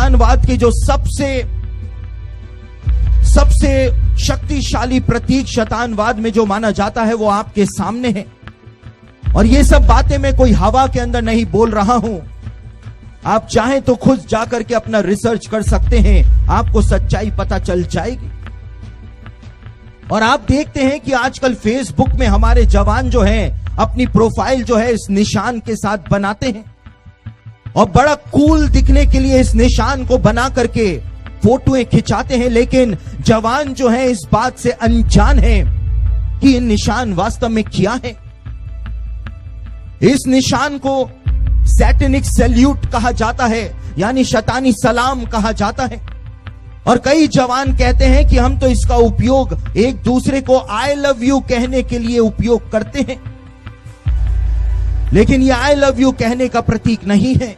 शैतानवाद के जो सबसे शक्तिशाली प्रतीक शैतानवाद में जो माना जाता है वो आपके सामने है। और ये सब बातें मैं कोई हवा के अंदर नहीं बोल रहा हूं, आप चाहें तो खुद जाकर के अपना रिसर्च कर सकते हैं, आपको सच्चाई पता चल जाएगी। और आप देखते हैं कि आजकल फेसबुक में हमारे जवान जो हैं अपनी प्रोफाइल जो है इस निशान के साथ बनाते हैं और बड़ा कूल दिखने के लिए इस निशान को बना करके फोटोएं खिंचाते हैं, लेकिन जवान जो है इस बात से अनजान है कि ये निशान वास्तव में क्या है। इस निशान को सैटेनिक सैल्यूट कहा जाता है, यानी शैतानी सलाम कहा जाता है। और कई जवान कहते हैं कि हम तो इसका उपयोग एक दूसरे को आई लव यू कहने के लिए उपयोग करते हैं, लेकिन यह आई लव यू कहने का प्रतीक नहीं है।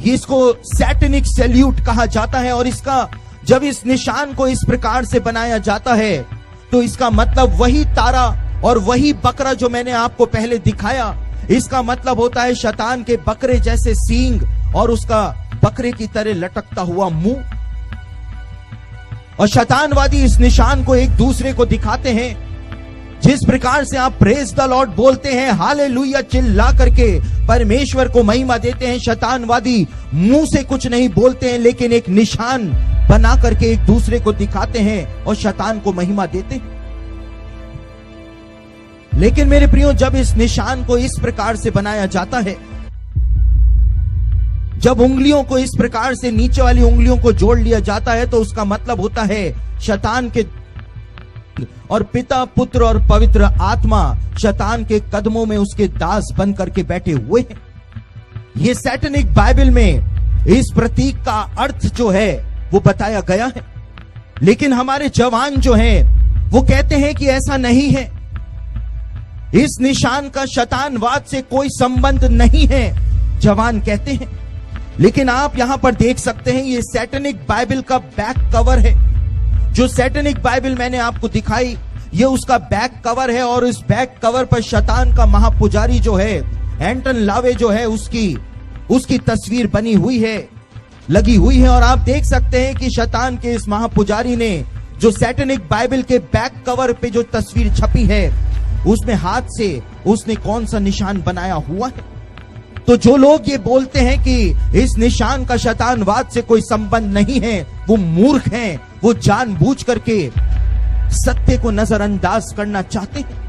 इसको सैटेनिक सैल्यूट कहा जाता है। और इसका जब इस निशान को इस प्रकार से बनाया जाता है तो इसका मतलब वही तारा और वही बकरा जो मैंने आपको पहले दिखाया, इसका मतलब होता है शैतान के बकरे जैसे सींग और उसका बकरे की तरह लटकता हुआ मुंह। और शैतानवादी इस निशान को एक दूसरे को दिखाते हैं। जिस प्रकार से आप प्रेज द लॉर्ड बोलते हैं, हालेलुया चिल्ला करके परमेश्वर को महिमा देते हैं, शैतानवादी मुंह से कुछ नहीं बोलते हैं, लेकिन एक निशान बना करके एक दूसरे को दिखाते हैं और शैतान को महिमा देते हैं। लेकिन मेरे प्रियो, जब इस निशान को इस प्रकार से बनाया जाता है, जब उंगलियों को इस प्रकार से नीचे वाली उंगलियों को जोड़ लिया जाता है, तो उसका मतलब होता है शैतान के और पिता, पुत्र और पवित्र आत्मा शैतान के कदमों में उसके दास बन करके बैठे हुए हैं। ये सैटेनिक बाइबल में इस प्रतीक का अर्थ जो है वो बताया गया है। लेकिन हमारे जवान जो हैं वो कहते हैं कि ऐसा नहीं है, इस निशान का शैतानवाद से कोई संबंध नहीं है, जवान कहते हैं। लेकिन आप यहां पर देख सकते हैं, ये सैटेनिक बाइबल का बैक कवर है। जो सैटेनिक बाइबल मैंने आपको दिखाई, ये उसका बैक कवर है। और इस बैक कवर पर शैतान का महापुजारी जो है, एंटन लावे जो है, उसकी तस्वीर बनी हुई है, लगी हुई है। और आप देख सकते हैं कि शैतान के इस महापुजारी ने जो सैटेनिक बाइबल के बैक कवर पे जो तस्वीर छपी है, उसमें हाथ से उसने कौन सा निशान बनाया हुआ है। तो जो लोग ये बोलते हैं कि इस निशान का शैतानवाद से कोई संबंध नहीं है, वो मूर्ख हैं, वो जानबूझ करके सत्य को नजरअंदाज करना चाहते हैं।